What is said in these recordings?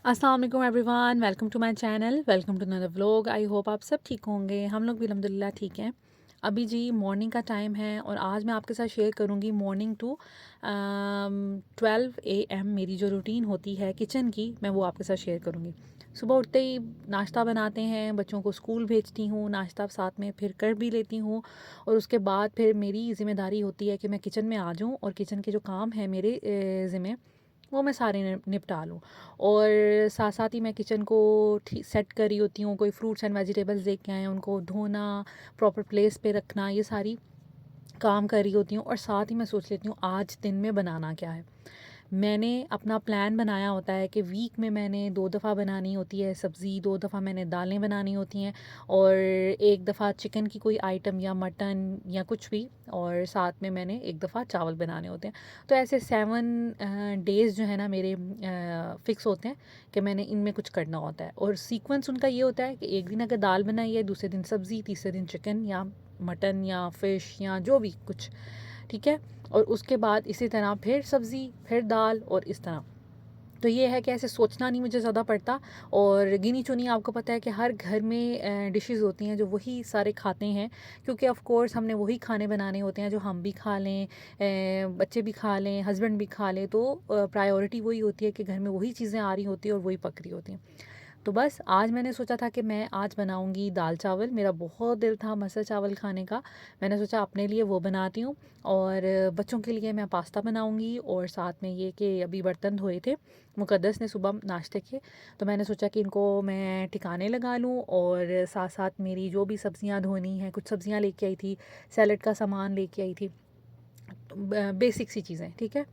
अस्सलाम वालेकुम everyone, welcome to my channel, welcome to another vlog. I hope आप सब ठीक होंगे। हम लोग भी अल्हम्दुलिल्लाह ठीक हैं। अभी जी मॉर्निंग का टाइम है और आज मैं आपके साथ शेयर करूंगी मॉर्निंग टू 12 AM मेरी जो रूटीन होती है किचन की, मैं वो आपके साथ शेयर करूंगी। सुबह उठते ही नाश्ता बनाते हैं, बच्चों को स्कूल भेजती हूँ, नाश्ता साथ में फिर कर भी लेती हूँ और उसके बाद फिर मेरी ज़िम्मेदारी होती है कि मैं किचन में आ जाऊँ और किचन के जो काम है मेरे ज़िम्मे वो मैं सारे निपटा लूँ। और साथ साथ ही मैं किचन को सेट कर रही होती हूँ, कोई फ्रूट्स एंड वेजिटेबल्स लेके आए उनको धोना, प्रॉपर प्लेस पे रखना, ये सारी काम कर रही होती हूँ। और साथ ही मैं सोच लेती हूँ आज दिन में बनाना क्या है। मैंने अपना प्लान बनाया होता है कि वीक में मैंने 2 दफ़ा बनानी होती है सब्ज़ी, 2 दफ़ा मैंने दालें बनानी होती हैं और 1 दफ़ा चिकन की कोई आइटम या मटन या कुछ भी, और साथ में मैंने 1 दफ़ा चावल बनाने होते हैं। तो ऐसे 7 डेज़ जो है ना मेरे फ़िक्स होते हैं कि मैंने इनमें कुछ करना होता है। और सीक्वेंस उनका ये होता है कि एक दिन अगर दाल बनाई है, दूसरे दिन सब्ज़ी, तीसरे दिन चिकन या मटन या फ़िश या जो भी कुछ, ठीक है। और उसके बाद इसी तरह फिर सब्ज़ी, फिर दाल और इस तरह। तो ये है कि ऐसे सोचना नहीं मुझे ज़्यादा पड़ता। और गिनी चुनी आपको पता है कि हर घर में डिशेस होती हैं जो वही सारे खाते हैं, क्योंकि ऑफ़ कोर्स हमने वही खाने बनाने होते हैं जो हम भी खा लें, बच्चे भी खा लें, हस्बैंड भी खा लें। तो प्रायोरिटी वही होती है कि घर में वही चीज़ें आ रही होती हैं और वही पक रही होती हैं। तो बस आज मैंने सोचा था कि मैं आज बनाऊंगी दाल चावल। मेरा बहुत दिल था मटर चावल खाने का। मैंने सोचा अपने लिए वो बनाती हूँ और बच्चों के लिए मैं पास्ता बनाऊंगी। और साथ में ये कि अभी बर्तन धोए थे मुकद्दस ने सुबह नाश्ते के, तो मैंने सोचा कि इनको मैं ठिकाने लगा लूँ। और साथ साथ मेरी जो भी सब्ज़ियाँ धोनी हैं, कुछ सब्ज़ियाँ लेके आई थी, सैलड का सामान लेके आई थी, बेसिक सी चीज़ें, ठीक है।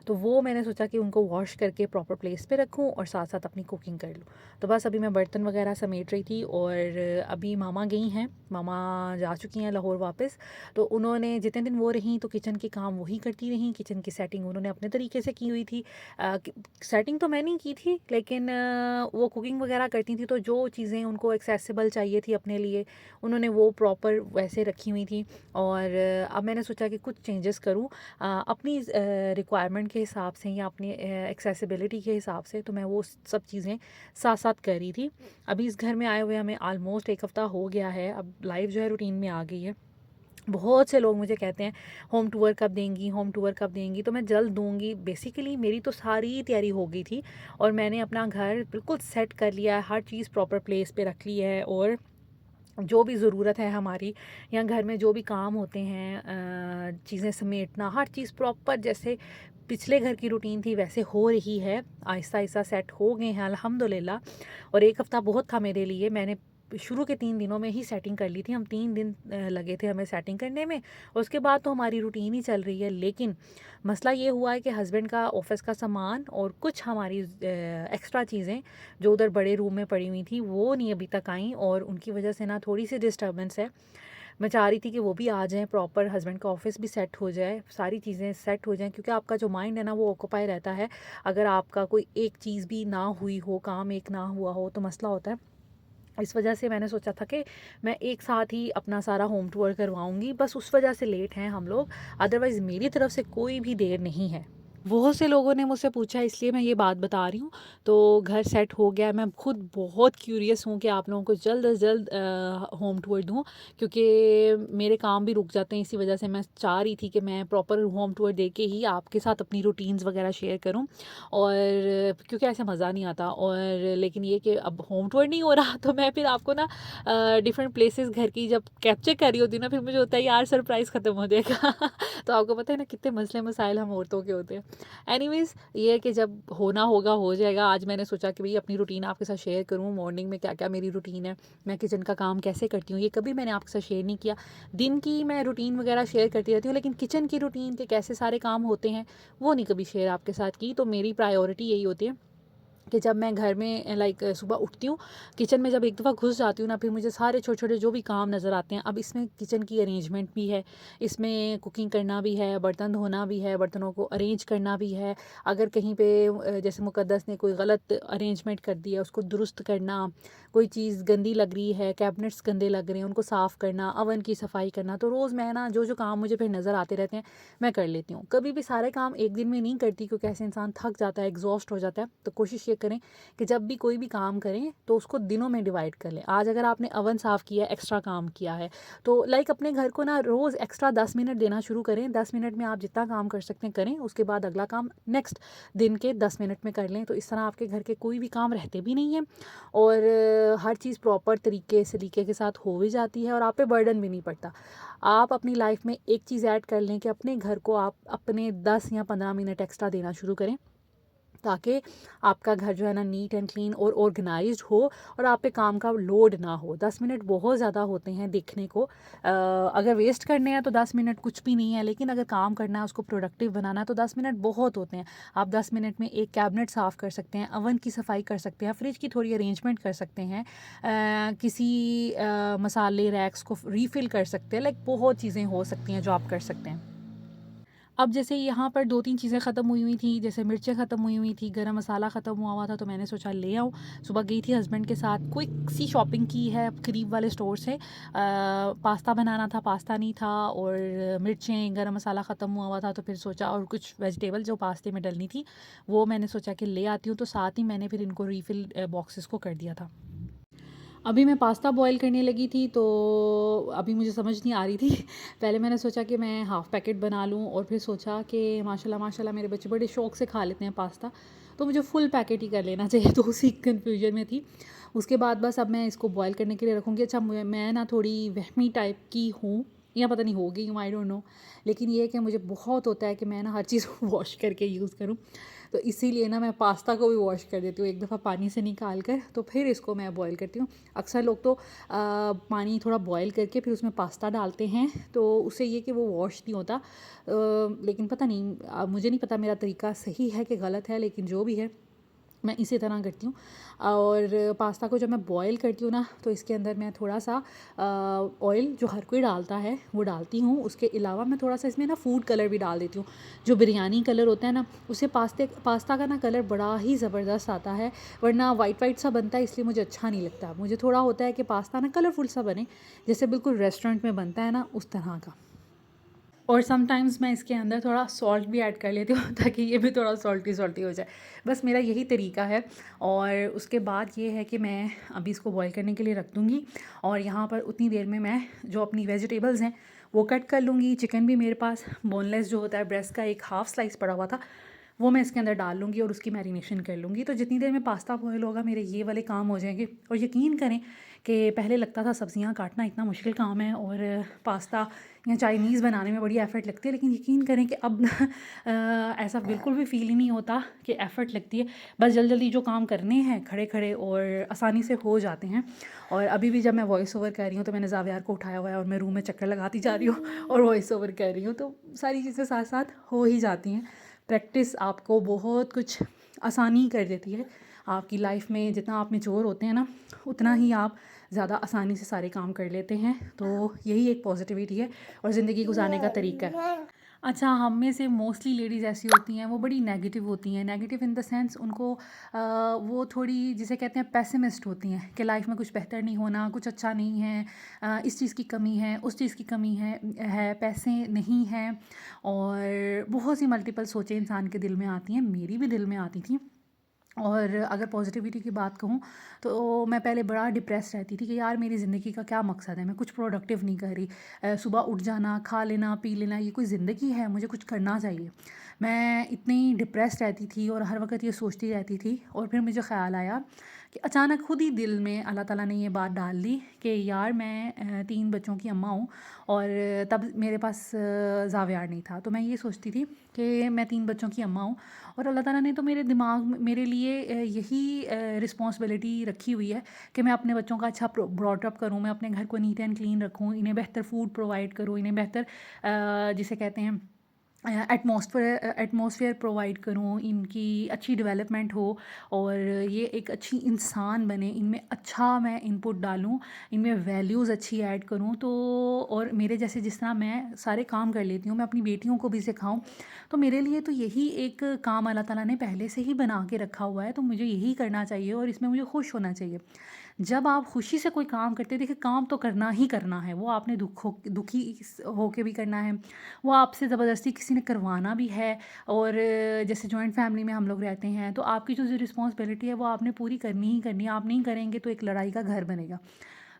तो वो मैंने सोचा कि उनको वॉश करके प्रॉपर प्लेस पे रखूं और साथ साथ अपनी कुकिंग कर लूँ। तो बस अभी मैं बर्तन वगैरह समेट रही थी और अभी मामा गई हैं, मामा जा चुकी हैं लाहौर वापस। तो उन्होंने जितने दिन वो रहीं तो किचन के काम वही करती रहीं, किचन की सेटिंग उन्होंने अपने तरीके से की हुई थी। सेटिंग तो मैंने की थी, लेकिन वो कुकिंग वगैरह करती थी तो जो चीज़ें उनको एक्सेसिबल चाहिए थी अपने लिए, उन्होंने वो प्रॉपर वैसे रखी हुई थी। और अब मैंने सोचा कि कुछ चेंजेस करूँ अपनी रिक्वायरमेंट के हिसाब से या अपनी एक्सेसिबिलिटी के हिसाब से। तो मैं वो सब चीज़ें साथ साथ कर रही थी। अभी इस घर में आए हुए हमें ऑलमोस्ट 1 हफ़्ता हो गया है। अब लाइफ जो है रूटीन में आ गई है। बहुत से लोग मुझे कहते हैं होम टूर कब देंगी, होम टूर कब देंगी। तो मैं जल्द दूंगी। बेसिकली मेरी तो सारी तैयारी हो गई थी और मैंने अपना घर बिल्कुल सेट कर लिया है, हर चीज़ प्रॉपर प्लेस पे रख ली है। और जो भी ज़रूरत है हमारी या घर में जो भी काम होते हैं, चीज़ें समेटना, हर चीज़ प्रॉपर जैसे पिछले घर की रूटीन थी वैसे हो रही है। आहिस्ता आहिस्ता सेट हो गए हैं अल्हम्दुलिल्लाह। और 1 हफ़्ता बहुत था मेरे लिए। मैंने शुरू के 3 दिनों में ही सेटिंग कर ली थी। हम 3 दिन लगे थे हमें सेटिंग करने में और उसके बाद तो हमारी रूटीन ही चल रही है। लेकिन मसला ये हुआ है कि हस्बैंड का ऑफ़िस का सामान और कुछ हमारी एक्स्ट्रा चीज़ें जो उधर बड़े रूम में पड़ी हुई थी वो नहीं अभी तक आई और उनकी वजह से ना थोड़ी सी डिस्टर्बेंस है। मैं चाह रही थी कि वो भी आ जाएँ, प्रॉपर हस्बैंड का ऑफ़िस भी सेट हो जाए, सारी चीज़ें सेट हो जाएँ, क्योंकि आपका जो माइंड है ना वो ऑक्यूपाई रहता है। अगर आपका कोई एक चीज़ भी ना हुई हो, काम एक ना हुआ हो तो मसला होता है। इस वजह से मैंने सोचा था कि मैं एक साथ ही अपना सारा होम टूर करवाऊँगी। बस उस वजह से लेट हैं हम लोग, अदरवाइज़ मेरी तरफ से कोई भी देर नहीं है। बहुत से लोगों ने मुझसे पूछा, इसलिए मैं ये बात बता रही हूँ। तो घर सेट हो गया है। मैं खुद बहुत क्यूरियस हूँ कि आप लोगों को जल्द से जल्द होम टूर दूँ, क्योंकि मेरे काम भी रुक जाते हैं। इसी वजह से मैं चाह रही थी कि मैं प्रॉपर होम टूर दे के ही आपके साथ अपनी रूटीन्स वगैरह शेयर करूँ। और क्योंकि ऐसे मज़ा नहीं आता। और लेकिन ये कि अब होम टूर नहीं हो रहा तो मैं फिर आपको ना डिफरेंट प्लेसेस घर की जब कैप्चर कर रही होती हूँ ना, फिर मुझे होता है यार सरप्राइज़ ख़त्म हो जाएगा। तो आपको पता है ना कितने मसले मसाइल हम औरतों के होते हैं। एनीवेज़ ये है कि जब होना होगा हो जाएगा। आज मैंने सोचा कि भई अपनी रूटीन आपके साथ शेयर करूँ, मॉर्निंग में क्या-क्या मेरी रूटीन है, मैं किचन का काम कैसे करती हूँ, ये कभी मैंने आपके साथ शेयर नहीं किया। दिन की मैं रूटीन वगैरह शेयर करती रहती हूँ, लेकिन किचन की रूटीन के कैसे सारे काम होते हैं, वो नहीं कभी शेयर आपके साथ की। तो मेरी प्रायोरिटी यही होती है कि जब मैं घर में लाइक सुबह उठती हूँ, किचन में जब एक दफ़ा घुस जाती हूँ ना, फिर मुझे सारे छोटे-छोटे जो भी काम नज़र आते हैं। अब इसमें किचन की अरेंजमेंट भी है, इसमें कुकिंग करना भी है, बर्तन धोना भी है, बर्तनों को अरेंज करना भी है। अगर कहीं पे जैसे मुक़द्दस ने कोई गलत अरेंजमेंट कर दिया, उसको दुरुस्त करना, कोई चीज़ गंदी लग रही है, कैबिनेट्स गंदे लग रहे हैं, उनको साफ़ करना, ओवन की सफाई करना। तो रोज़ मैं ना जो-जो काम मुझे फिर नज़र आते रहते हैं, मैं कर लेती हूँ। कभी भी सारे काम एक दिन में नहीं करती, क्योंकि ऐसे इंसान थक जाता है, एग्ज़ॉस्ट हो जाता है। तो कोशिश ये करें कि जब भी कोई भी काम करें तो उसको दिनों में डिवाइड कर लें। आज अगर आपने ओवन साफ़ किया, एक्स्ट्रा काम किया है, तो लाइक अपने घर को ना रोज़ एक्स्ट्रा 10 मिनट देना शुरू करें। 10 मिनट में आप जितना काम कर सकते हैं करें, उसके बाद अगला काम नेक्स्ट दिन के 10 मिनट में कर लें। तो इस तरह आपके घर के कोई भी काम रहते भी नहीं हैं और हर चीज़ प्रॉपर सलीके के साथ हो भी जाती है और आप पे बर्डन भी नहीं पड़ता। आप अपनी लाइफ में एक चीज़ ऐड कर लें कि अपने घर को आप अपने 10 या 15 मिनट एक्स्ट्रा देना शुरू करें, ताकि आपका घर जो है ना नीट एंड क्लीन और ऑर्गेनाइज्ड हो और आप पे काम का लोड ना हो। 10 मिनट बहुत ज़्यादा होते हैं देखने को। अगर वेस्ट करने हैं तो 10 मिनट कुछ भी नहीं है, लेकिन अगर काम करना है, उसको प्रोडक्टिव बनाना है, तो 10 मिनट बहुत होते हैं। आप 10 मिनट में एक कैबिनेट साफ़ कर सकते हैं, ओवन की सफाई कर सकते हैं, फ्रिज की थोड़ी अरेंजमेंट कर सकते हैं, किसी मसाले रैक्स को रीफ़िल कर सकते हैं। लाइक बहुत चीज़ें हो सकती हैं जो आप कर सकते हैं। अब जैसे यहाँ पर 2-3 चीज़ें ख़त्म हुई थी, जैसे मिर्चें ख़त्म हुई थी, गरम मसाला ख़त्म हुआ था, तो मैंने सोचा ले आऊँ। सुबह गई थी हस्बैंड के साथ, क्विक सी शॉपिंग की है करीब वाले स्टोर से। पास्ता बनाना था, पास्ता नहीं था, और मिर्चें, गरम मसाला ख़त्म हुआ था, तो फिर सोचा, और कुछ वेजिटेबल जो पास्ते में डलनी थी वो मैंने सोचा कि ले आती हूँ। तो साथ ही मैंने फिर इनको रीफ़िल बॉक्सेस को कर दिया था। अभी मैं पास्ता बॉईल करने लगी थी, तो अभी मुझे समझ नहीं आ रही थी। पहले मैंने सोचा कि मैं हाफ़ पैकेट बना लूँ, और फिर सोचा कि माशाल्लाह माशाल्लाह मेरे बच्चे बड़े शौक़ से खा लेते हैं पास्ता, तो मुझे फुल पैकेट ही कर लेना चाहिए, तो उसी कन्फ्यूजन में थी। उसके बाद बस अब मैं इसको बॉईल करने के लिए रखूँगी। अच्छा, मैं ना थोड़ी वहमी टाइप की हूँ, या पता नहीं हो गई हूँ, आई डोंट नो, लेकिन ये है कि मुझे बहुत होता है कि मैं ना हर चीज़ को वॉश करके यूज़ करूँ। तो इसीलिए ना मैं पास्ता को भी वॉश कर देती हूँ एक दफ़ा पानी से निकाल कर, तो फिर इसको मैं बॉईल करती हूँ। अक्सर लोग तो पानी थोड़ा बॉईल करके फिर उसमें पास्ता डालते हैं, तो उससे ये कि वो वॉश नहीं होता। लेकिन पता नहीं, मुझे नहीं पता मेरा तरीका सही है कि गलत है, लेकिन जो भी है मैं इसी तरह करती हूँ। और पास्ता को जब मैं बॉईल करती हूँ ना, तो इसके अंदर मैं थोड़ा सा ऑयल, जो हर कोई डालता है, वो डालती हूँ। उसके अलावा मैं थोड़ा सा इसमें ना फूड कलर भी डाल देती हूँ, जो बिरयानी कलर होता है ना, उससे पास्ता का ना कलर बड़ा ही ज़बरदस्त आता है, वरना वाइट वाइट सा बनता है, इसलिए मुझे अच्छा नहीं लगता। मुझे थोड़ा होता है कि पास्ता ना कलरफुल सा बने, जैसे बिल्कुल रेस्टोरेंट में बनता है ना, उस तरह का। और समटाइम्स मैं इसके अंदर थोड़ा सॉल्ट भी ऐड कर लेती हूँ ताकि ये भी थोड़ा सॉल्टी सॉल्टी हो जाए। बस मेरा यही तरीका है। और उसके बाद ये है कि मैं अभी इसको बॉईल करने के लिए रख दूँगी, और यहाँ पर उतनी देर में मैं जो अपनी वेजिटेबल्स हैं वो कट कर लूँगी। चिकन भी मेरे पास बोनलेस जो होता है, ब्रेस्ट का एक हाफ़ स्लाइस पड़ा हुआ था, वो मैं इसके अंदर डाल लूँगी और उसकी मैरिनेशन कर लूँगी। तो जितनी देर में पास्ता बॉयल होगा, मेरे ये वाले काम हो जाएंगे। और यकीन करें कि पहले लगता था सब्जियां काटना इतना मुश्किल काम है, और पास्ता या चाइनीज़ बनाने में बड़ी एफ़र्ट लगती है, लेकिन यकीन करें कि अब ऐसा बिल्कुल भी फ़ील ही नहीं होता कि एफ़र्ट लगती है। बस जल्दी जल्दी जो काम करने हैं खड़े खड़े और आसानी से हो जाते हैं। और अभी भी जब मैं वॉइस ओवर कर रही हूँ, तो मैंने जावियार को उठाया हुआ है और मैं रूम में चक्कर लगाती जा रही हूँ और वॉइस ओवर कर रही हूँ, तो सारी चीज़ें साथ साथ हो ही जाती हैं। प्रैक्टिस आपको बहुत कुछ आसानी कर देती है आपकी लाइफ में। जितना आप मैच्योर होते हैं ना, उतना ही आप ज़्यादा आसानी से सारे काम कर लेते हैं। तो यही एक पॉजिटिविटी है और ज़िंदगी गुजारने का तरीका है। अच्छा, हम में से मोस्टली लेडीज़ ऐसी होती हैं, वो बड़ी नेगेटिव होती हैं। नेगेटिव इन द सेंस, उनको वो थोड़ी, जिसे कहते हैं, पेसिमिस्ट होती हैं कि लाइफ में कुछ बेहतर नहीं होना, कुछ अच्छा नहीं है, इस चीज़ की कमी है, उस चीज़ की कमी है, पैसे नहीं हैं, और बहुत सी मल्टीपल सोचें इंसान के दिल में आती हैं। मेरी भी दिल में आती थी। और अगर पॉजिटिविटी की बात कहूँ, तो मैं पहले बड़ा डिप्रेस रहती थी कि यार मेरी ज़िंदगी का क्या मकसद है, मैं कुछ प्रोडक्टिव नहीं कर रही। सुबह उठ जाना, खा लेना, पी लेना, ये कोई ज़िंदगी है? मुझे कुछ करना चाहिए। मैं इतनी डिप्रेस रहती थी और हर वक्त ये सोचती रहती थी। और फिर मुझे ख़्याल आया कि अचानक खुद ही दिल में अल्लाह ताला ने ये बात डाल दी कि यार मैं 3 बच्चों की अम्मा हूँ, और तब मेरे पास ज़ावियार नहीं था। तो मैं ये सोचती थी कि मैं 3 बच्चों की अम्मा हूँ, और अल्लाह ताला ने तो मेरे दिमाग में मेरे लिए यही रिस्पॉन्सिबिलिटी रखी हुई है कि मैं अपने बच्चों का अच्छा ब्रॉटअप करूँ, मैं अपने घर को नीट एंड क्लीन रखूँ, इन्हें बेहतर फूड प्रोवाइड करूँ, इन्हें बेहतर जिसे कहते हैं एटमॉस्फेयर प्रोवाइड करूँ, इनकी अच्छी डेवलपमेंट हो, और ये एक अच्छी इंसान बने, इनमें अच्छा मैं इनपुट डालूँ, इनमें वैल्यूज़ अच्छी ऐड करूँ। तो और मेरे जैसे जिस तरह मैं सारे काम कर लेती हूँ, मैं अपनी बेटियों को भी सिखाऊँ। तो मेरे लिए तो यही एक काम अल्लाह ताला ने पहले से ही बना के रखा हुआ है, तो मुझे यही करना चाहिए और इसमें मुझे खुश होना चाहिए। जब आप खुशी से कोई काम करते हैं, देखिए काम तो करना ही करना है, वो आपने दुखी होके भी करना है, वो आपसे ज़बरदस्ती किसी ने करवाना भी है। और जैसे जॉइंट फैमिली में हम लोग रहते हैं, तो आपकी जो रिस्पॉन्सिबिलिटी है वो आपने पूरी करनी ही करनी है। आप नहीं करेंगे तो एक लड़ाई का घर बनेगा।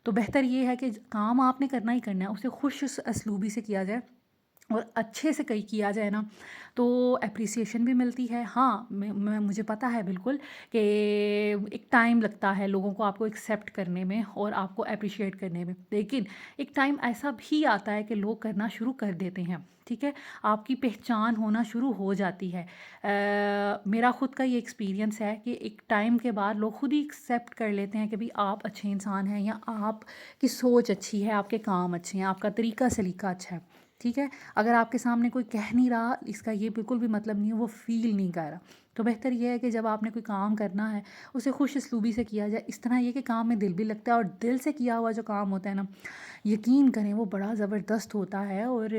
तो बेहतर ये है कि काम आपने करना ही करना है, उसे खुश असलूबी से किया जाए और अच्छे से कहीं किया जाए ना, तो एप्रिसिएशन भी मिलती है। हाँ, मुझे पता है बिल्कुल कि एक टाइम लगता है लोगों को आपको एक्सेप्ट करने में और आपको अप्रिशिएट करने में, लेकिन एक टाइम ऐसा भी आता है कि लोग करना शुरू कर देते हैं। ठीक है, आपकी पहचान होना शुरू हो जाती है। मेरा खुद का ये एक्सपीरियंस है कि एक टाइम के बाद लोग खुद ही एक्सेप्ट कर लेते हैं कि भाई आप अच्छे इंसान हैं, या आपकी सोच अच्छी है, आपके काम अच्छे हैं, आपका तरीका सलीका अच्छा है। ठीक है, अगर आपके सामने कोई कह नहीं रहा, इसका ये बिल्कुल भी मतलब नहीं है वो फ़ील नहीं कर रहा। तो बेहतर ये है कि जब आपने कोई काम करना है, उसे खुश असलूबी से किया जाए। इस तरह ये कि काम में दिल भी लगता है, और दिल से किया हुआ जो काम होता है ना, यकीन करें वो बड़ा ज़बरदस्त होता है, और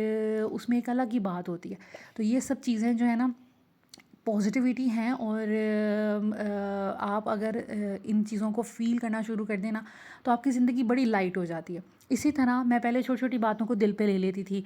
उसमें एक अलग ही बात होती है। तो ये सब चीज़ें जो है ना, पॉजिटिविटी हैं। और आप अगर इन चीज़ों को फ़ील करना शुरू कर देना, तो आपकी ज़िंदगी बड़ी लाइट हो जाती है। इसी तरह मैं पहले छोटी छोटी बातों को दिल पे ले लेती थी,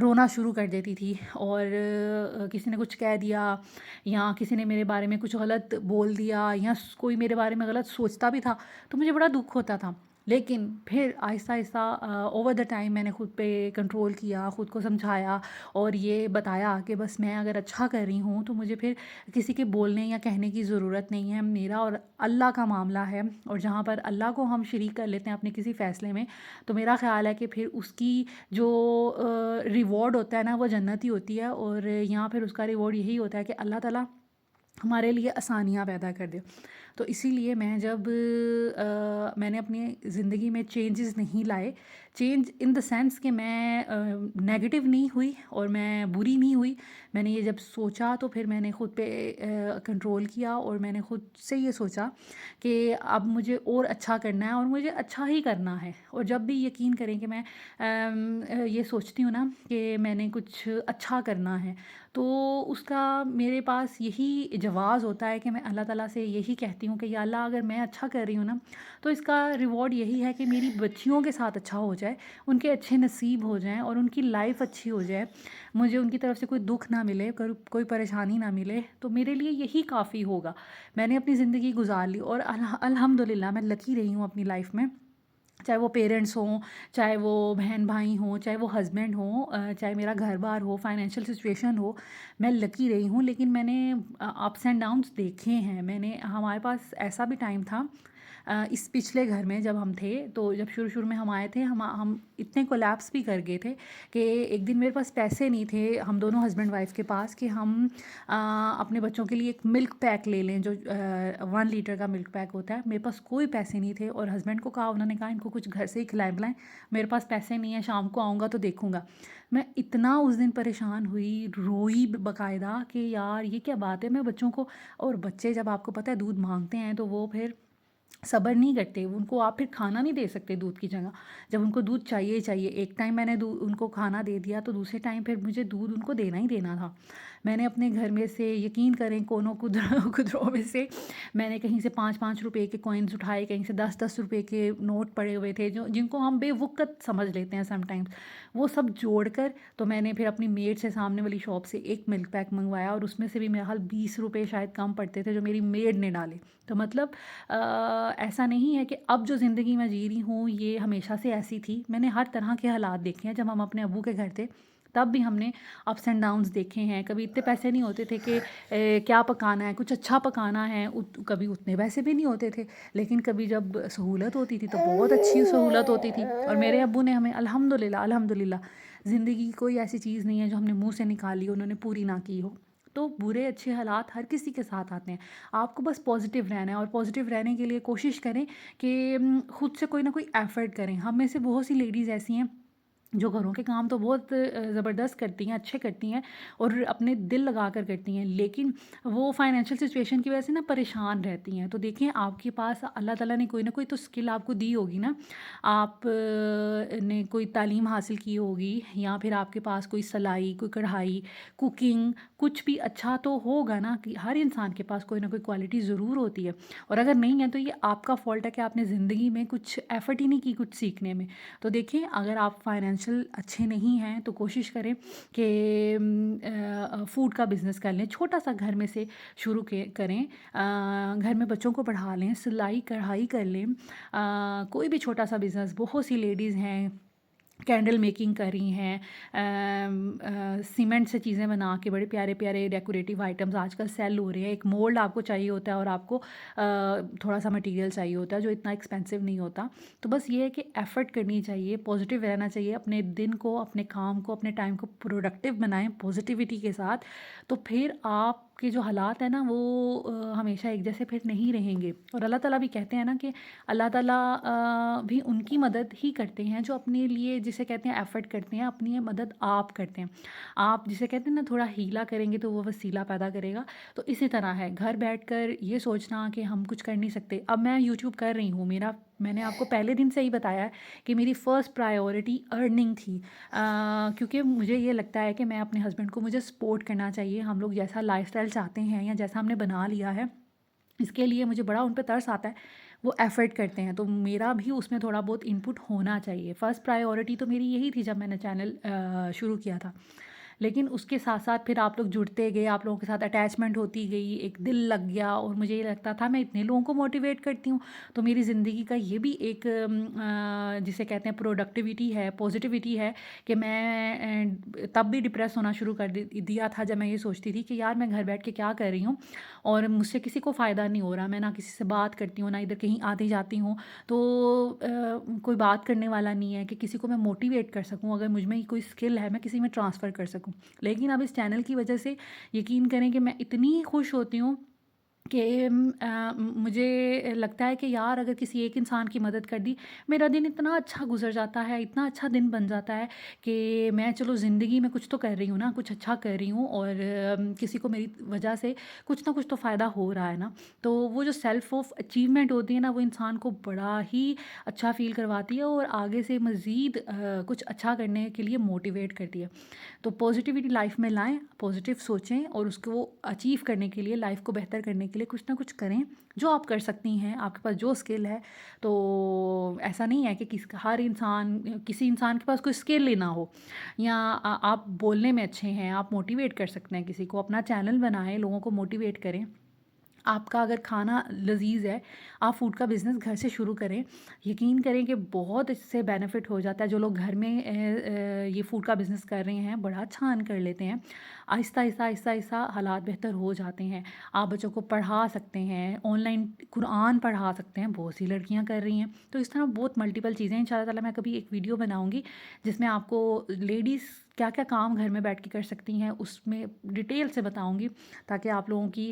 रोना शुरू कर देती थी, और किसी ने कुछ कह दिया, या किसी ने मेरे बारे में कुछ गलत बोल दिया, या कोई मेरे बारे में गलत सोचता भी था, तो मुझे बड़ा दुख होता था। लेकिन फिर Aahista Aahista over the time मैंने खुद पे कंट्रोल किया, ख़ुद को समझाया, और ये बताया कि बस मैं अगर अच्छा कर रही हूँ तो मुझे फिर किसी के बोलने या कहने की ज़रूरत नहीं है। मेरा और अल्लाह का मामला है, और जहाँ पर अल्लाह को हम शरीक कर लेते हैं अपने किसी फ़ैसले में, तो मेरा ख़्याल है कि फिर उसकी जो रिवॉर्ड होता है ना, वो जन्नत ही होती है। और यहाँ फिर उसका रिवॉर्ड यही होता है कि अल्लाह ताला हमारे लिए आसानियाँ पैदा कर दे। तो इसीलिए मैं जब मैंने अपनी ज़िंदगी में चेंजेस नहीं लाए, चेंज इन द सेंस कि मैं नेगेटिव नहीं हुई और मैं बुरी नहीं हुई। मैंने ये जब सोचा तो फिर मैंने ख़ुद पे कंट्रोल किया, और मैंने ख़ुद से ये सोचा कि अब मुझे और अच्छा करना है, और मुझे अच्छा ही करना है। और जब भी यकीन करें कि मैं ये सोचती हूँ ना कि मैंने कुछ अच्छा करना है, तो उसका मेरे पास यही जवाज़ होता है कि मैं अल्लाह ताला से यही कहती हूँ कि या अल्लाह, अगर मैं अच्छा कर रही हूँ ना, तो इसका रिवॉर्ड यही है कि मेरी बच्चियों के साथ अच्छा हो जाए, उनके अच्छे नसीब हो जाएं, और उनकी लाइफ अच्छी हो जाए, मुझे उनकी तरफ से कोई दुख ना मिले, कोई परेशानी ना मिले, तो मेरे लिए यही काफ़ी होगा। मैंने अपनी ज़िंदगी गुजार ली, और अल्हम्दुलिल्लाह मैं लकी रही हूँ अपनी लाइफ में। चाहे वो पेरेंट्स हों, चाहे वो बहन भाई हों, चाहे वो हस्बैंड हों, चाहे मेरा घर बार हो, फाइनेंशियल सिचुएशन हो, मैं लकी रही हूँ। लेकिन मैंने अप्स एंड डाउन्स देखे हैं। हमारे पास ऐसा भी टाइम था, इस पिछले घर में जब हम थे, तो जब शुरू शुरू में हम आए थे, हम इतने कोलैप्स भी कर गए थे कि एक दिन मेरे पास पैसे नहीं थे, हम दोनों हस्बैंड वाइफ के पास, कि हम अपने बच्चों के लिए एक मिल्क पैक ले लें, जो 1 लीटर का मिल्क पैक होता है। मेरे पास कोई पैसे नहीं थे, और हस्बैंड को कहा, उन्होंने कहा इनको कुछ घर से ही खिलाएं पिलाएं, मेरे पास पैसे नहीं है, शाम को आऊँगा तो देखूँगा। मैं इतना उस दिन परेशान हुई, रोई बाकायदा कि यार ये क्या बात है, मैं बच्चों को, और बच्चे जब आपको पता है दूध मांगते हैं, तो वो फिर सब्र नहीं करते, उनको आप फिर खाना नहीं दे सकते दूध की जगह। जब उनको दूध चाहिए ही चाहिए, एक टाइम मैंने उनको खाना दे दिया, तो दूसरे टाइम फिर मुझे दूध उनको देना ही देना था। मैंने अपने घर में से, यकीन करें, कोनों खुदरों में से मैंने कहीं से 5-5 रुपए के कॉइन्स उठाए, कहीं से 10-10 रुपए के नोट पड़े हुए थे, जिनको हम बेवक़्त समझ लेते हैं समटाइम्स, वो सब जोड़कर, तो मैंने फिर अपनी मेड से सामने वाली शॉप से एक मिल्क पैक मंगवाया, और उसमें से भी मेरे ख्याल 20 रुपए शायद कम पड़ते थे, जो मेरी मेड ने डाले। तो मतलब ऐसा नहीं है कि अब जो ज़िंदगी मैं जी रही हूँ ये हमेशा से ऐसी थी। मैंने हर तरह के हालात देखे हैं। जब हम अपने अब्बू के घर थे, तब भी हमने अप्स एंड डाउन्स देखे हैं। कभी इतने पैसे नहीं होते थे कि क्या पकाना है, कुछ अच्छा पकाना है, कभी उतने पैसे भी नहीं होते थे। लेकिन कभी जब सहूलत होती थी, तो बहुत अच्छी सहूलत होती थी। और मेरे अब्बू ने हमें अल्हम्दुलिल्लाह अल्हम्दुलिल्लाह, ज़िंदगी की कोई ऐसी चीज़ नहीं है जो हमने मुँह से निकाली उन्होंने पूरी ना की हो। तो बुरे अच्छे हालात हर किसी के साथ आते हैं। आपको बस पॉजिटिव रहना है, और पॉजिटिव रहने के लिए कोशिश करें कि खुद से कोई ना कोई एफ़र्ट करें। हम में से बहुत सी लेडीज़ ऐसी हैं जो घरों के काम तो बहुत ज़बरदस्त करती हैं, अच्छे करती हैं, और अपने दिल लगा कर करती हैं, लेकिन वो फाइनेंशियल सिचुएशन की वजह से ना परेशान रहती हैं। तो देखें, आपके पास अल्लाह ताला ने कोई ना कोई तो स्किल आपको दी होगी ना। आप ने कोई तालीम हासिल की होगी, या फिर आपके पास कोई सिलाई, कोई कढ़ाई, कुकिंग, कुछ भी अच्छा तो होगा ना। कि हर इंसान के पास कोई ना कोई क्वालिटी ज़रूर होती है, और अगर नहीं है तो ये आपका फ़ॉल्ट है कि आपने ज़िंदगी में कुछ एफ़र्ट ही नहीं की कुछ सीखने में। तो देखिए, अगर आप फाइनेंशियल फाइनेंशियल अच्छे नहीं हैं तो कोशिश करें कि फ़ूड का बिज़नेस कर लें, छोटा सा घर में से शुरू के करें। घर में बच्चों को पढ़ा लें, सिलाई कढ़ाई कर लें। कोई भी छोटा सा बिज़नेस, बहुत सी लेडीज़ हैं कैंडल मेकिंग कर रही हैं, सीमेंट से चीज़ें बना के बड़े प्यारे प्यारे डेकोरेटिव आइटम्स आजकल सेल हो रहे हैं। एक मोल्ड आपको चाहिए होता है और आपको थोड़ा सा मटेरियल चाहिए होता है जो इतना एक्सपेंसिव नहीं होता। तो बस ये है कि एफ़र्ट करनी चाहिए, पॉजिटिव रहना चाहिए, अपने दिन को, अपने काम को, अपने टाइम को प्रोडक्टिव बनाएं पॉजिटिविटी के साथ। तो फिर आपके जो हालात हैं ना वो हमेशा एक जैसे फिर नहीं रहेंगे। और अल्लाह ताला भी कहते हैं ना कि अल्लाह ताला भी उनकी मदद ही करते हैं जो अपने लिए, जिसे कहते हैं एफ़र्ट करते हैं, अपनी मदद आप करते हैं। आप जिसे कहते हैं ना थोड़ा हीला करेंगे तो वो वसीला पैदा करेगा। तो इसी तरह है, घर बैठकर ये सोचना कि हम कुछ कर नहीं सकते। अब मैं यूट्यूब कर रही हूँ, मैंने आपको पहले दिन से ही बताया है कि मेरी फ़र्स्ट प्रायोरिटी अर्निंग थी। क्योंकि मुझे ये लगता है कि मैं अपने हस्बैंड को, मुझे सपोर्ट करना चाहिए। हम लोग जैसा लाइफ़स्टाइल चाहते हैं या जैसा हमने बना लिया है, इसके लिए मुझे बड़ा उन पे तरस आता है। वो एफ़र्ट करते हैं तो मेरा भी उसमें थोड़ा बहुत इनपुट होना चाहिए। फ़र्स्ट प्रायोरिटी तो मेरी यही थी जब मैंने चैनल शुरू किया था। लेकिन उसके साथ साथ फिर आप लोग जुड़ते गए, आप लोगों के साथ अटैचमेंट होती गई, एक दिल लग गया और मुझे ये लगता था मैं इतने लोगों को मोटिवेट करती हूँ। तो मेरी ज़िंदगी का ये भी एक जिसे कहते हैं प्रोडक्टिविटी है, पॉजिटिविटी है कि मैं तब भी डिप्रेस होना शुरू कर दिया था जब मैं ये सोचती थी कि यार मैं घर बैठ के क्या कर रही हूँ और मुझसे किसी को फ़ायदा नहीं हो रहा। मैं ना किसी से बात करती हूँ, ना इधर कहीं आती जाती हूँ, तो कोई बात करने वाला नहीं है कि किसी को मैं मोटिवेट कर सकूँ। अगर मुझ में कोई स्किल है मैं किसी में ट्रांसफ़र कर सकूँ। लेकिन अब इस चैनल की वजह से यकीन करें कि मैं इतनी खुश होती हूँ कि मुझे लगता है कि यार अगर किसी एक इंसान की मदद कर दी, मेरा दिन इतना अच्छा गुजर जाता है, इतना अच्छा दिन बन जाता है कि मैं चलो ज़िंदगी में कुछ तो कर रही हूँ ना, कुछ अच्छा कर रही हूँ और किसी को मेरी वजह से कुछ ना कुछ तो फ़ायदा हो रहा है ना। तो वो जो सेल्फ़ ऑफ अचीवमेंट होती है ना, वो इंसान को बड़ा ही अच्छा फ़ील करवाती है और आगे से मज़ीद कुछ अच्छा करने के लिए मोटिवेट करती है। तो पॉजिटिविटी लाइफ में लाएं, पॉजिटिव सोचें और उसको अचीव करने के लिए, लाइफ को बेहतर करने के लिए कुछ ना कुछ करें जो आप कर सकती हैं, आपके पास जो स्किल है। तो ऐसा नहीं है कि किसी इंसान के पास कोई स्किल ही ना हो, या आप बोलने में अच्छे हैं, आप मोटिवेट कर सकते हैं किसी को। अपना चैनल बनाएं, लोगों को मोटिवेट करें। आपका अगर खाना लज़ीज़ है, आप फ़ूड का बिज़नेस घर से शुरू करें। यकीन करें कि बहुत इससे बेनिफिट हो जाता है। जो लोग घर में ये फ़ूड का बिज़नेस कर रहे हैं, बड़ा अच्छा अर्न कर लेते हैं। आहिस्ता आहिस्ता आहिस्ता आहिस्ता हालात बेहतर हो जाते हैं। आप बच्चों को पढ़ा सकते हैं, ऑनलाइन कुरान पढ़ा सकते हैं, बहुत सी लड़कियां कर रही हैं। तो इस तरह बहुत मल्टीपल चीज़ें, इंशाल्लाह ताला मैं कभी एक वीडियो बनाऊंगी जिसमें आपको लेडीज़ क्या क्या काम घर में बैठ के कर सकती हैं उसमें डिटेल से बताऊंगी, ताकि आप लोगों की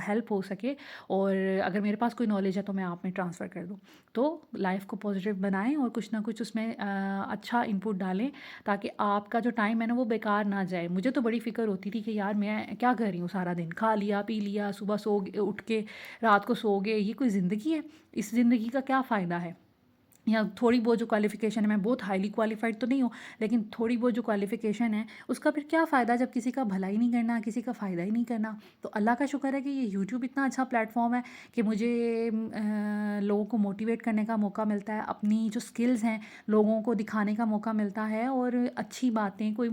हेल्प हो सके। और अगर मेरे पास कोई नॉलेज है तो मैं आप में ट्रांसफ़र कर दूँ। तो लाइफ को पॉजिटिव बनाएं और कुछ ना कुछ उसमें अच्छा इनपुट डालें, ताकि आपका जो टाइम है ना वो बेकार ना जाए। मुझे तो बड़ी फ़िक्र होती थी कि यार मैं क्या कर रही हूँ सारा दिन, खा लिया पी लिया, सुबह उठ के रात को सो गए, ये कोई ज़िंदगी है? इस ज़िंदगी का क्या फ़ायदा है? या थोड़ी बहुत जो क्वालिफ़िकेशन है, मैं बहुत हाईली क्वालिफ़ाइड तो नहीं हूँ, लेकिन थोड़ी बहुत जो क्वालिफ़िकेशन है उसका फिर क्या फ़ायदा जब किसी का भला ही नहीं करना, किसी का फ़ायदा ही नहीं करना। तो अल्लाह का शुक्र है कि ये यूट्यूब इतना अच्छा प्लेटफॉर्म है कि मुझे लोगों को मोटिवेट करने का मौका मिलता है, अपनी जो स्किल्स हैं लोगों को दिखाने का मौका मिलता है, और अच्छी बातें, कोई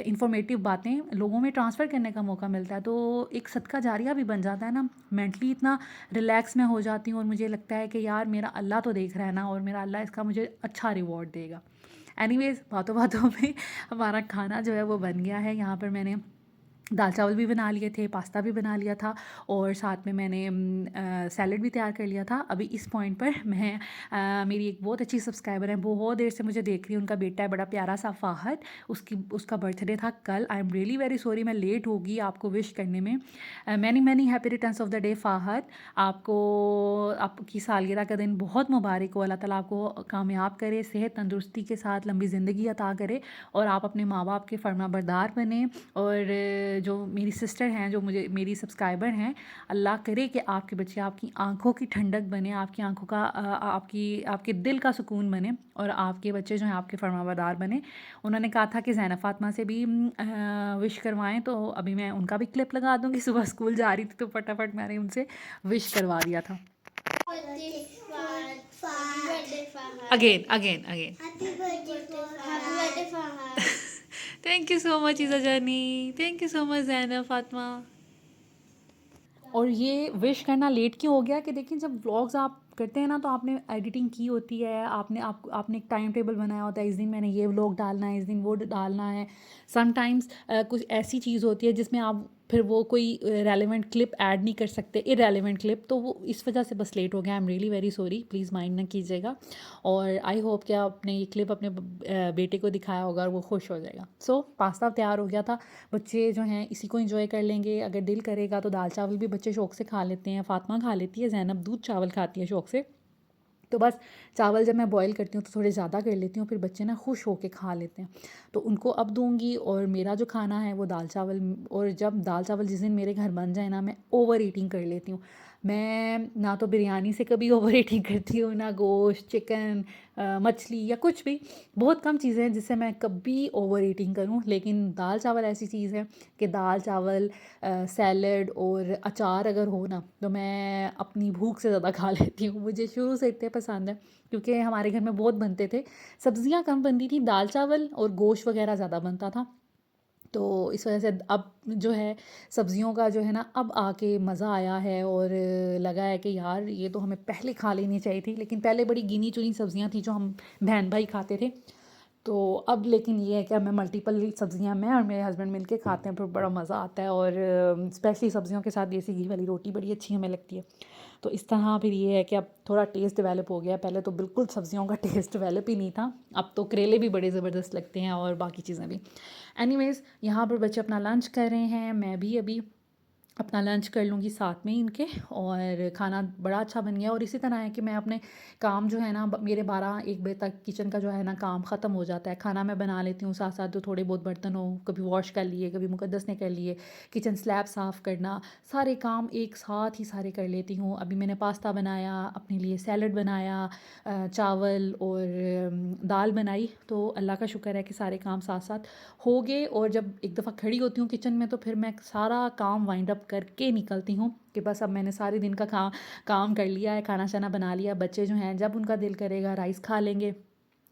इंफॉर्मेटिव बातें लोगों में ट्रांसफ़र करने का मौका मिलता है। तो एक सदका जारिया भी बन जाता है ना। मेंटली इतना रिलैक्स मैं हो जाती हूँ और मुझे लगता है कि यार मेरा अल्लाह तो देख रहा है ना, और मेरा अल्लाह इसका मुझे अच्छा रिवॉर्ड देगा। एनीवेज़, बातों बातों में हमारा खाना जो है वो बन गया है। यहाँ पर मैंने दाल चावल भी बना लिए थे, पास्ता भी बना लिया था, और साथ में मैंने सैलड भी तैयार कर लिया था। अभी इस पॉइंट पर मेरी एक बहुत अच्छी सब्सक्राइबर है, बहुत देर से मुझे देख रही है, उनका बेटा है बड़ा प्यारा सा फ़ाहद, उसका बर्थडे था कल। I am really very sorry मैं लेट होगी आपको विश करने में। Many many happy returns of the day Fahadh. आपकी सालगिरह का दिन बहुत मुबारक हो। अल्लाह ताला आपको कामयाब करे, सेहत तंदुरुस्ती के साथ लंबी ज़िंदगी अता करे, और आप अपने माँ बाप के फरमाबरदार बने। और जो मेरी सिस्टर हैं, जो मेरी सब्सक्राइबर हैं, अल्लाह करे कि आपके बच्चे आपकी आंखों की ठंडक बने, आपकी आंखों का आपके दिल का सुकून बने, और आपके बच्चे जो हैं आपके फरमाबरदार बने। उन्होंने कहा था कि ज़ैनब फ़ातिमा से भी विश करवाएं, तो अभी मैं उनका भी क्लिप लगा दूँगी। सुबह स्कूल जा रही थी तो फटाफट मैंने उनसे विश करवा दिया था। birthday, Fahad. Happy birthday, Fahad. Again again again Happy birthday, Fahad. Happy birthday, Fahad. Thank you so much Iza Jani, thank you so much Zainab Fatima. और ये विश करना लेट क्यों हो गया कि देखिए जब व्लॉग्स आप करते हैं ना तो आपने एडिटिंग की होती है, आपने एक टाइम टेबल बनाया होता है, इस दिन मैंने ये व्लॉग डालना है, इस दिन वो डालना है। समटाइम्स कुछ ऐसी चीज़ होती है जिसमें आप फिर वो कोई रेलेवेंट क्लिप ऐड नहीं कर सकते, इरेलेवेंट क्लिप, तो वो इस वजह से बस लेट हो गया। I am really very sorry, please mind ना कीजिएगा। और आई होप कि आपने ये क्लिप अपने बेटे को दिखाया होगा और वो खुश हो जाएगा। सो पास्ता तैयार हो गया था, बच्चे जो हैं इसी को एंजॉय कर लेंगे। अगर दिल करेगा तो दाल चावल भी बच्चे शौक़ से खा लेते हैं, फातिमा खा लेती है, ज़ैनब दूध चावल खाती है शौक़ से। तो बस चावल जब मैं बॉईल करती हूँ तो थोड़े ज़्यादा कर लेती हूँ, फिर बच्चे ना खुश होके खा लेते हैं। तो उनको अब दूंगी, और मेरा जो खाना है वो दाल चावल। और जब दाल चावल जिस दिन मेरे घर बन जाए ना, मैं ओवर ईटिंग कर लेती हूँ। मैं ना तो बिरयानी से कभी ओवर ईटिंग करती हूँ, ना गोश्त, चिकन, मछली या कुछ भी। बहुत कम चीज़ें हैं जिससे मैं कभी ओवर ईटिंग करूँ, लेकिन दाल चावल ऐसी चीज़ है कि दाल चावल, सैलड और अचार अगर हो ना तो मैं अपनी भूख से ज़्यादा खा लेती हूँ। मुझे शुरू से इतने पसंद है क्योंकि हमारे घर में बहुत बनते थे, सब्जियां कम बनती थी, दाल चावल और गोश्त वगैरह ज़्यादा बनता था। तो इस वजह से अब जो है सब्जियों का जो है ना अब आके मज़ा आया है, और लगा है कि यार ये तो हमें पहले खा लेनी चाहिए थी, लेकिन पहले बड़ी गिनी चुनी सब्जियां थी जो हम बहन भाई खाते थे। तो अब लेकिन ये है कि हमें मल्टीपल सब्जियां, मैं और मेरे हस्बैंड मिलके खाते हैं, फिर बड़ा मज़ा आता है। और स्पेशली सब्जियों के साथ देसी घी वाली रोटी बड़ी अच्छी हमें लगती है। तो इस तरह फिर ये है कि अब थोड़ा टेस्ट डेवलप हो गया, पहले तो बिल्कुल सब्जियों का टेस्ट डेवलप ही नहीं था। अब तो करेले भी बड़े ज़बरदस्त लगते हैं और बाकी चीज़ें भी। एनीवेज़, यहाँ पर बच्चे अपना लंच कर रहे हैं, मैं भी अभी अपना लंच कर लूँगी साथ में ही इनके। और खाना बड़ा अच्छा बन गया। और इसी तरह है कि मैं अपने काम जो है ना, मेरे 12-1 बजे तक किचन का जो है ना काम ख़त्म हो जाता है। खाना मैं बना लेती हूँ, साथ साथ जो थोड़े बहुत बर्तन हो कभी वॉश कर लिए, कभी मुकद्दस ने कर लिए, किचन स्लैब साफ़ करना, सारे काम एक साथ ही सारे कर लेती हूँ। अभी मैंने पास्ता बनाया, अपने लिए सैलड बनाया, चावल और दाल बनाई। तो अल्लाह का शुक्र है कि सारे काम साथ साथ हो गए। और जब एक दफ़ा खड़ी होती हूँ किचन में तो फिर मैं सारा काम वाइंड अप करके निकलती हूँ कि बस अब मैंने सारे दिन का काम कर लिया है, खाना शाना बना लिया। बच्चे जो हैं जब उनका दिल करेगा राइस खा लेंगे,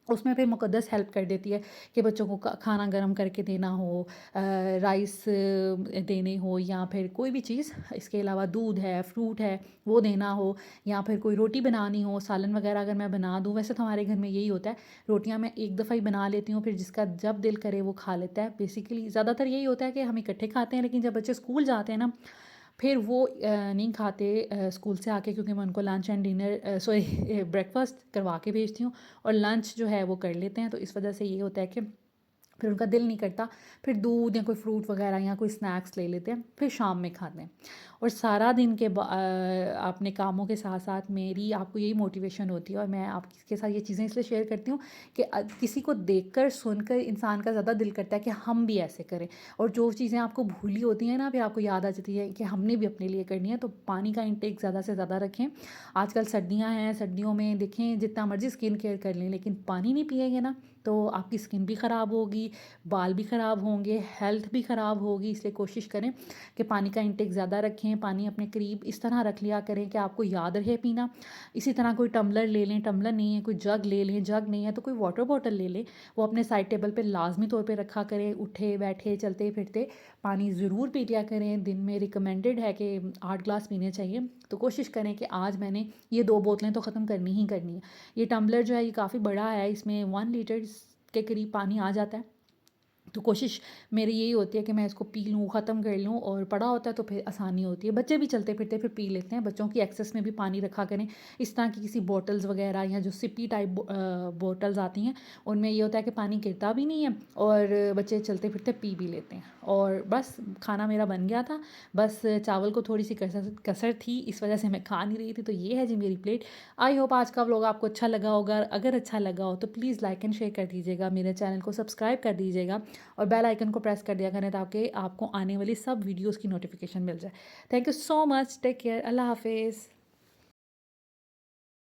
उसमें फिर मुक़द्दस हेल्प कर देती है कि बच्चों को खाना गर्म करके देना हो, राइस देने हो, या फिर कोई भी चीज़, इसके अलावा दूध है, फ्रूट है, वो देना हो, या फिर कोई रोटी बनानी हो, सालन वगैरह अगर मैं बना दूँ। वैसे तो हमारे घर में यही होता है, रोटियां मैं एक दफ़ा ही बना लेती हूँ, फिर जिसका जब दिल करे वो खा लेता है। बेसिकली ज़्यादातर यही होता है कि हम इकट्ठे खाते हैं, लेकिन जब बच्चे स्कूल जाते हैं ना फिर वो नहीं खाते स्कूल से आके, क्योंकि मैं उनको lunch and dinner sorry breakfast करवा के भेजती हूँ, और लंच जो है वो कर लेते हैं। तो इस वजह से ये होता है कि फिर उनका दिल नहीं करता, फिर दूध या कोई फ्रूट वगैरह या कोई स्नैक्स ले लेते हैं, फिर शाम में खाते हैं। और सारा दिन के अपने कामों के साथ साथ मेरी आपको यही मोटिवेशन होती है, और मैं आपके साथ ये चीज़ें इसलिए शेयर करती हूँ कि किसी को देखकर सुनकर इंसान का ज़्यादा दिल करता है कि हम भी ऐसे करें। और जो चीज़ें आपको भूली होती हैं ना, फिर आपको याद आ जाती है कि हमने भी अपने लिए करनी है। तो पानी का इंटेक ज़्यादा से ज़्यादा रखें। आजकल सर्दियाँ हैं, सर्दियों में देखें जितना मर्ज़ी स्किन केयर कर लें, लेकिन पानी नहीं पिएंगे ना तो आपकी स्किन भी ख़राब होगी, बाल भी ख़राब होंगे, हेल्थ भी ख़राब होगी। इसलिए कोशिश करें कि पानी का इंटेक ज़्यादा रखें, पानी अपने करीब इस तरह रख लिया करें कि आपको याद रहे पीना। इसी तरह कोई टम्बलर ले लें, टम्बलर नहीं है कोई जग ले लें, जग नहीं है तो कोई वाटर बॉटल ले लें, वो अपने साइड टेबल पे लाजमी तौर पे रखा करें। उठे बैठे चलते फिरते पानी ज़रूर पी लिया करें। दिन में रिकमेंडेड है कि 8 ग्लास पीने चाहिए। तो कोशिश करें कि आज मैंने ये 2 बोतलें तो ख़त्म करनी ही करनी है। ये टम्बलर जो है ये काफ़ी बड़ा है, इसमें 1 लीटर के करीब पानी आ जाता है। तो कोशिश मेरी यही होती है कि मैं इसको पी लूँ, ख़त्म कर लूँ, और पड़ा होता है तो फिर आसानी होती है। बच्चे भी चलते फिरते फिर पी लेते हैं। बच्चों की एक्सेस में भी पानी रखा करें। इस तरह की किसी बॉटल्स वगैरह या जो सिपी टाइप बॉटल्स आती हैं, उनमें ये होता है कि पानी गिरता भी नहीं है और बच्चे चलते फिरते पी भी लेते हैं। और बस खाना मेरा बन गया था, बस चावल को थोड़ी सी कसर थी, इस वजह से मैं खा नहीं रही थी। तो ये है जी मेरी प्लेट। आई होप आज का व्लॉग आपको अच्छा लगा होगा। अगर अच्छा लगा हो तो प्लीज़ लाइक एंड शेयर कर दीजिएगा, मेरे चैनल को सब्सक्राइब कर दीजिएगा, और बेल आइकन को प्रेस कर दिया करें ताकि आपको आने वाली सब वीडियोस की नोटिफिकेशन मिल जाए। Thank you so much, take care, अल्लाह हाफिज़।